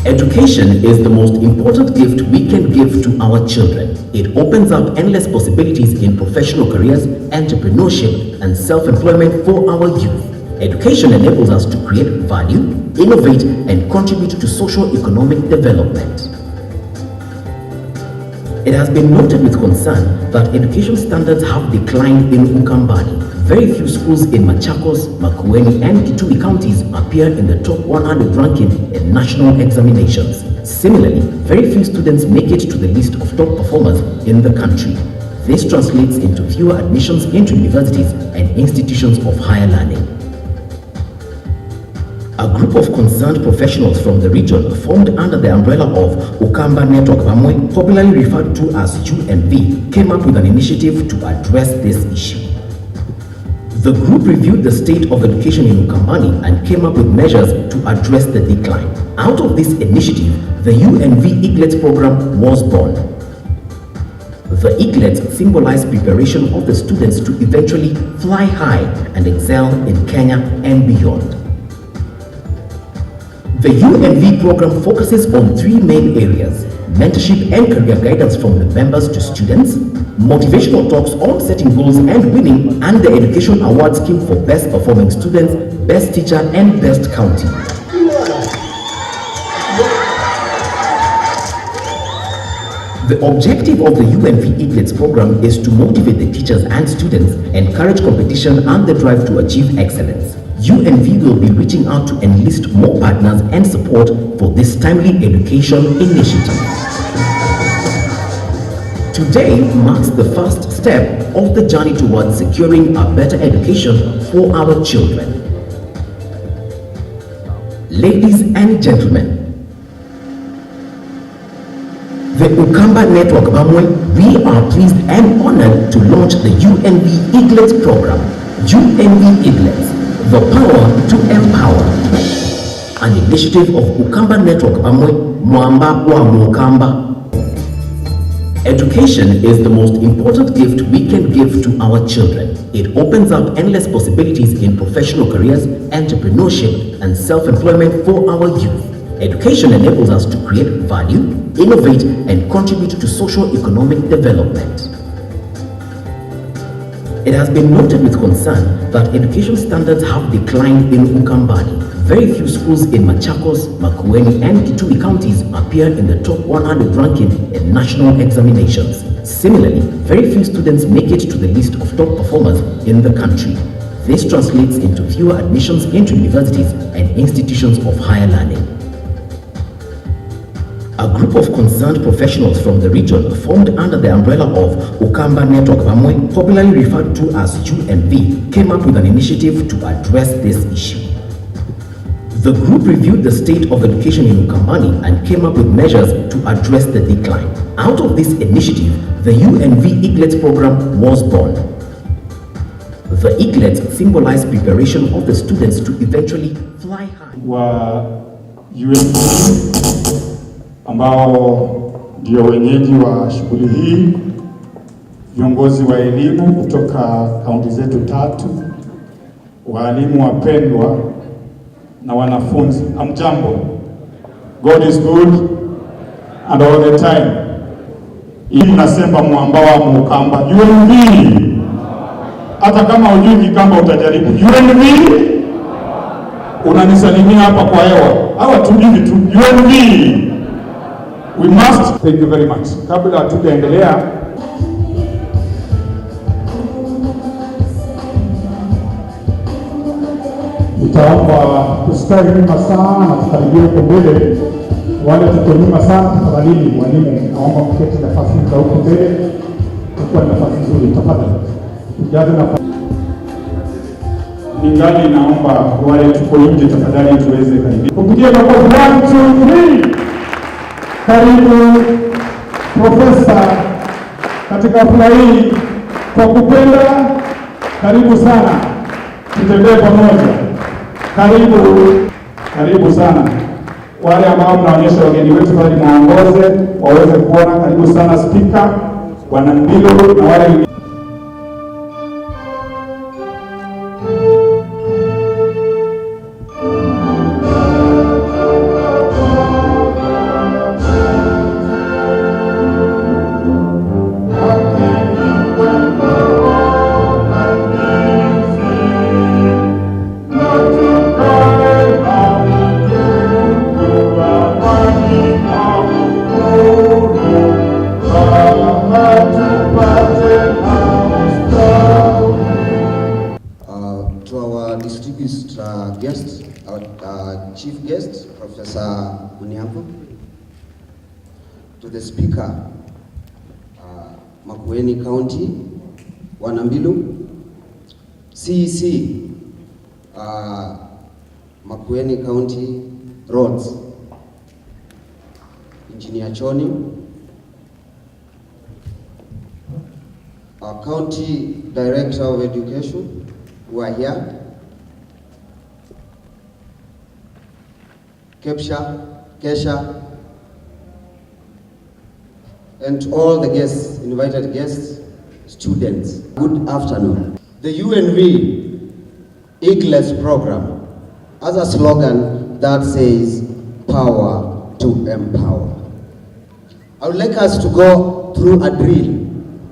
Education is the most important gift we can give to our children. It opens up endless possibilities in professional careers, entrepreneurship, and self-employment for our youth. Education enables us to create value, innovate, and contribute to socio-economic development. It has been noted with concern that education standards have declined in Ukambani. Very few schools in Machakos, Makueni, and Kitui counties appear in the top 100 ranking in national examinations. Similarly, very few students make it to the list of top performers in the country. This translates into fewer admissions into universities and institutions of higher learning. A group of concerned professionals from the region formed under the umbrella of Ukamba Network, popularly referred to as UNV, came up with an initiative to address this issue. The group reviewed the state of education in Ukambani and came up with measures to address the decline. Out of this initiative, the UNV Eaglets program was born. The Eaglets symbolize preparation of the students to eventually fly high and excel in Kenya and beyond. The UNV program focuses on three main areas: mentorship and career guidance from the members to students, motivational talks on setting goals and winning, and the education award scheme for best performing students, best teacher, and best county. The objective of the UNV Eaglets program is to motivate the teachers and students, encourage competition, and the drive to achieve excellence. UNV will be reaching out to enlist more partners and support for this timely education initiative. Today marks the first step of the journey towards securing a better education for our children. Ladies and gentlemen, the Ukamba Network, we are pleased and honored to launch the UNV Eaglets program. UNV Eaglets, the power to empower. An initiative of Ukamba Network, Mwamba wa Ukamba. Education is the most important gift we can give to our children. It opens up endless possibilities in professional careers, entrepreneurship, and self-employment for our youth. Education enables us to create value, innovate, and contribute to socio-economic development. It has been noted with concern that education standards have declined in Ukambani. Very few schools in Machakos, Makueni, and Kitui counties appear in the top 100 ranking in national examinations. Similarly, very few students make it to the list of top performers in the country. This translates into fewer admissions into universities and institutions of higher learning. A group of concerned professionals from the region formed under the umbrella of Ukamba Network, popularly referred to as UNV, came up with an initiative to address this issue. The group reviewed the state of education in Ukambani and came up with measures to address the decline. Out of this initiative, the UNV Eaglets program was born. The Eaglets symbolize preparation of the students to eventually fly high. Wa UNV ambao ndio wenyeji wa shughuli hii, viongozi wa elimu kutoka kaunti zetu tatu, walimu wapendwa na wanafunzi, amjambo. God is good and all the time. Hii nasema mwamba wa Ukamba. UNV, hata kama hujui Kikamba utajaribu. UNV, unanisalimia hapa kwa hewa. Hawa tu hivi tu. UNV, we must. Thank you very much. Kabla hatujaendelea, nitaomba tusikae nyuma sana, tukaribie huko mbele. Wale tuko nyuma sana, tafadhali walimu, naomba mketi nafasi za huko mbele. Kwa nafasi nzuri tafadhali. Tujaze nafasi. Ningali naomba wale tuko nje tafadhali tuweze karibia. Kupigia kwa 1 2 3. Karibu Profesa katika hafla hii kwa kupenda. Karibu sana. Tutembee pamoja. Karibu sana. Wale ambao mnaonyesha wageni wetu bali muongoze waweze kuona. Karibu sana Speaker, Bwana Mbilo na wale Professor Muniambo, to the Speaker, Makueni County, Wanambilu, CEC, Makueni County Roads, Engineer Choni, our County Director of Education, who are here, Kesha, and all the guests, invited guests, students. Good afternoon. The UNV Eaglets program has a slogan that says, "Power to empower." I would like us to go through a drill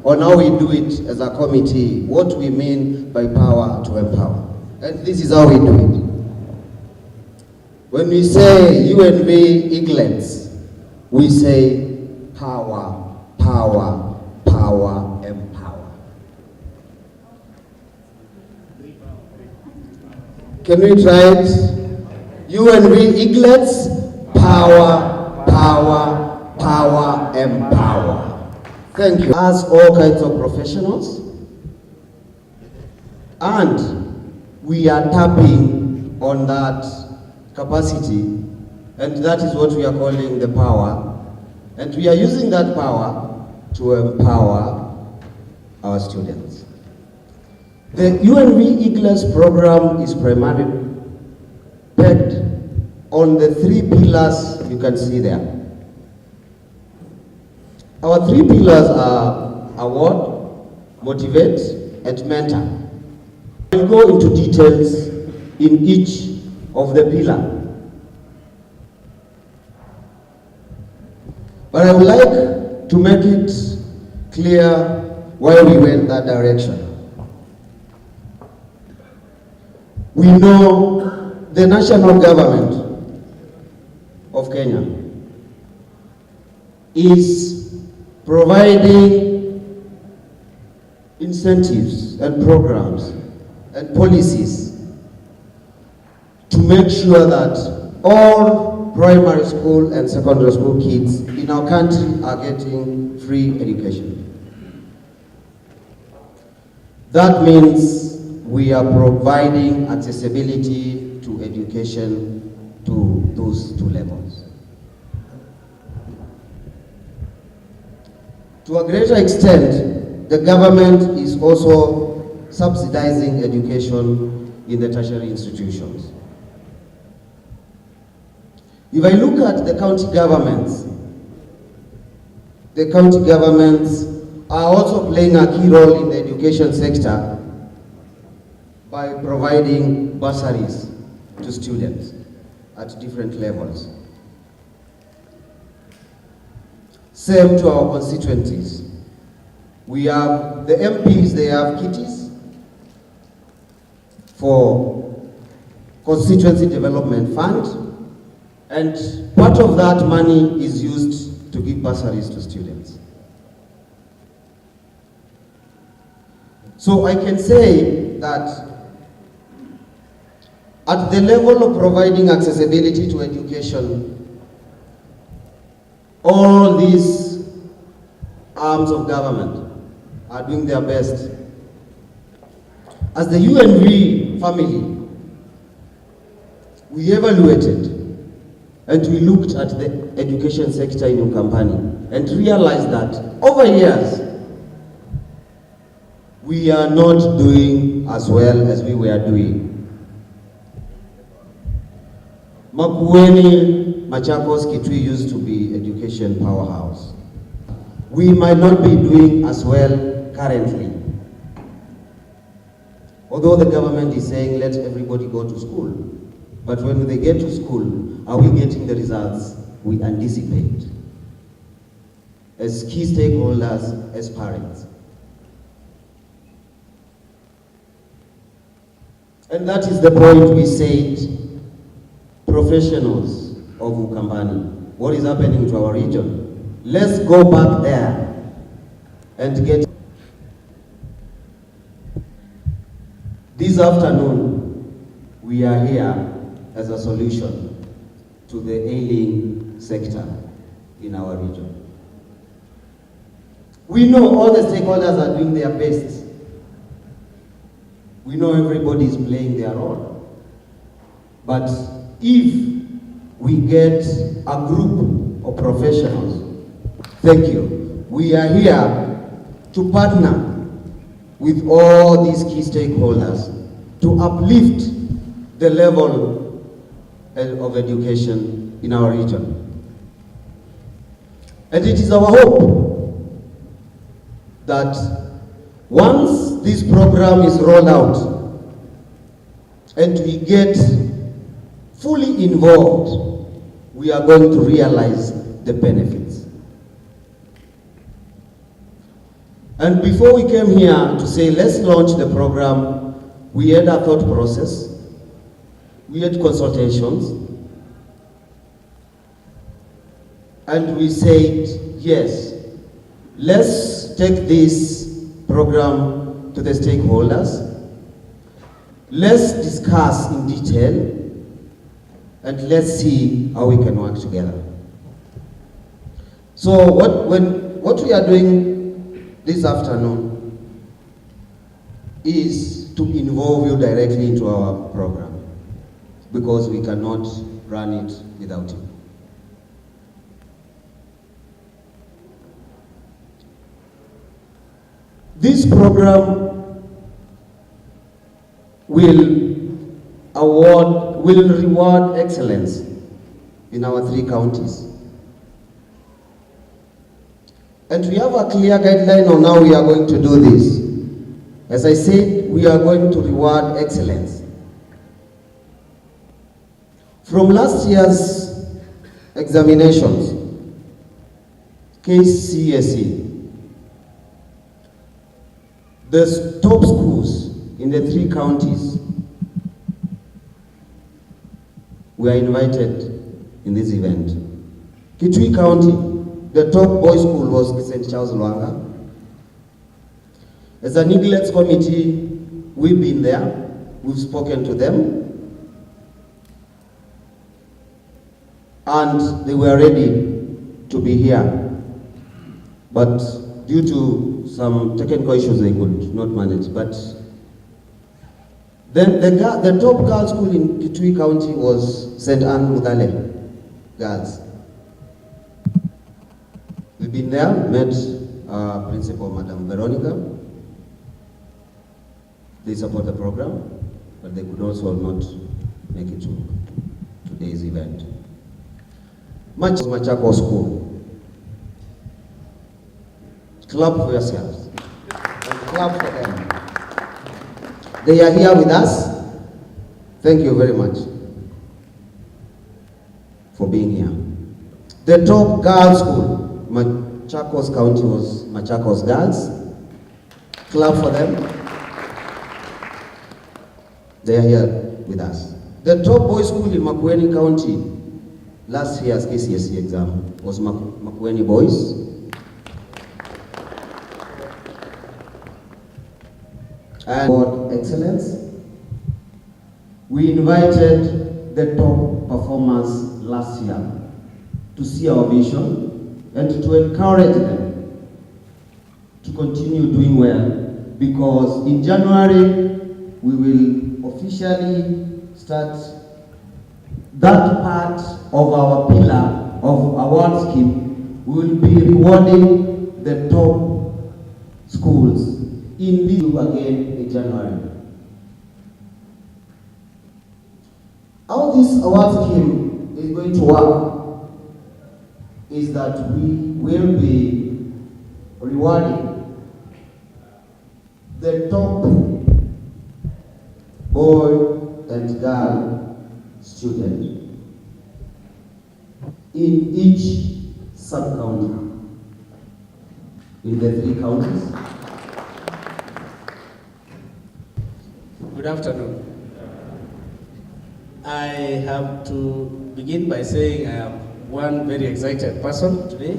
on how we do it as a committee, what we mean by power to empower. And this is how we do it. When we say UNV Eaglets, we say power, power, power, empower. Can we try it? UNV Eaglets, power, power, power, empower. Thank you. As all kinds of professionals, and we are tapping on that capacity, and that is what we are calling the power, and we are using that power to empower our students. The UNV Eaglets program is primarily pegged on the 3 pillars you can see there. Our 3 pillars are award, motivate, and mentor. We'll go into details in each of the pillar. But I would like to make it clear why we went that direction. We know the national government of Kenya is providing incentives and programs and policies to make sure that all primary school and secondary school kids in our country are getting free education. That means we are providing accessibility to education to those 2 levels. To a greater extent, the government is also subsidizing education in the tertiary institutions. If I look at the county governments are also playing a key role in the education sector by providing bursaries to students at different levels. Same to our constituencies. We have the MPs, they have kitties for Constituency Development Fund, and part of that money is used to give bursaries to students. So I can say that at the level of providing accessibility to education, all these arms of government are doing their best. As the UNV family, we evaluated and we looked at the education sector in Ukambani and realized that over years, we are not doing as well as we were doing. Makueni, Machakos, Kitui used to be education powerhouse. We might not be doing as well currently. Although the government is saying let everybody go to school, but when they get to school, are we getting the results we anticipate as key stakeholders, as parents? And that is the point we said, professionals of Ukambani, what is happening to our region? Let's go back there and get. This afternoon, we are here as a solution. to the ailing sector in our region. We know all the stakeholders are doing their best. We know everybody is playing their role. But if we get a group of professionals, thank you, we are here to partner with all these key stakeholders to uplift the level of education in our region. And it is our hope that once this program is rolled out and we get fully involved, we are going to realize the benefits. And before we came here to say, let's launch the program, we had a thought process, we had consultations, and we said, yes, let's take this program to the stakeholders, let's discuss in detail, and let's see how we can work together. So what we are doing this afternoon is to involve you directly into our program, because we cannot run it without you. This program will reward excellence in our 3 counties. And we have a clear guideline on how we are going to do this. As I said, we are going to reward excellence. From last year's examinations, KCSE, the top schools in the 3 counties were invited in this event. Kitui County, the top boys' school was St. Charles Luanga. As an Eaglets committee, we've been there, we've spoken to them, and they were ready to be here. But due to some technical issues, they could not manage. But then the top girls' school in Kitui County was St. Anne Mudale Girls. We've been there, met Principal Madam Veronica. They support the program, but they could also not make it to today's event. Machakos School. Clap for yourselves. And clap for them. They are here with us. Thank you very much for being here. The top girls' school, Machakos County, was Machakos Girls. Clap for them. They are here with us. The top boys' school in Makueni County, last year's KCSE exam, was Makueni Boys. And for excellence, we invited the top performers last year to see our vision and to encourage them to continue doing well, because in January we will officially start that part of our pillar of award scheme. We will be rewarding the top schools in this again in January. How this award scheme is going to work is that we will be rewarding the top boy and girl student in each sub-county in the 3 counties. Good afternoon. I have to begin by saying I am one very excited person today.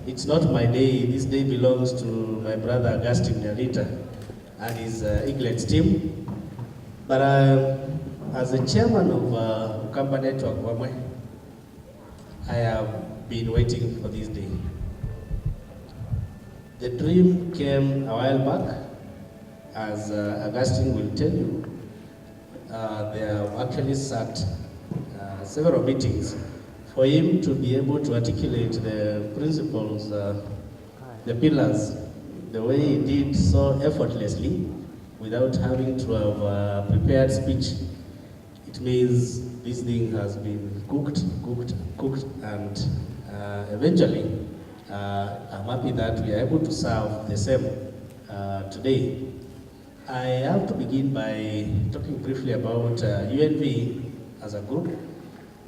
It's not my day. This day belongs to my brother Augustine Nyarita and his Eaglets team. But As the chairman of Ukamba Network, I have been waiting for this day. The dream came a while back, as Augustine will tell you. They have actually sat several meetings for him to be able to articulate the principles, the pillars, the way he did so effortlessly without having to have a prepared speech. It means this thing has been cooked, and eventually I'm happy that we are able to serve the same today. I have to begin by talking briefly about UNV as a group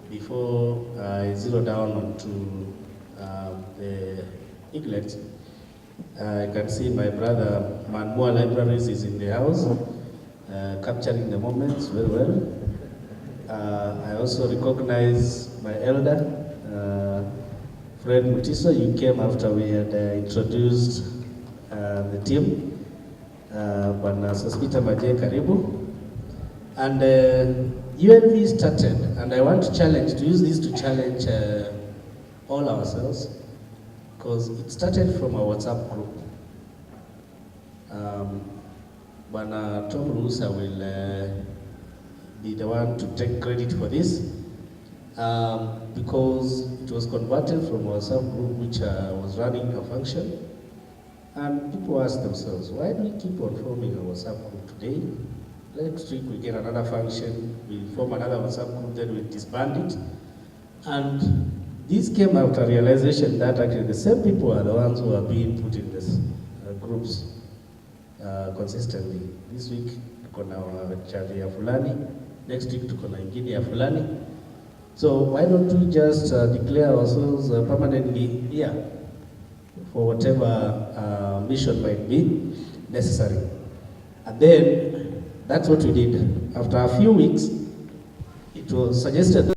before I zero down onto the Eaglets. I can see my brother Manmua Libraries is in the house, capturing the moments very well. I also recognize my elder, Fred Mutiso. You came after we had introduced the team. Bwana Sospita Maje Karibu. And UNV started, and I want to use this to challenge all ourselves, because it started from a WhatsApp group. Bwana Tom Rusa will be the one to take credit for this, because it was converted from a WhatsApp group which was running a function. And people ask themselves, why do we keep on forming a WhatsApp group today? Next week we get another function, we form another WhatsApp group, then we disband it. And this came after realization that actually the same people are the ones who are being put in this groups consistently. This week tuko na chadhi ya fulani, next week tuko na ingine ya fulani. So why don't we just declare ourselves permanently here for whatever mission might be necessary? And then that's what we did. After a few weeks, it was suggested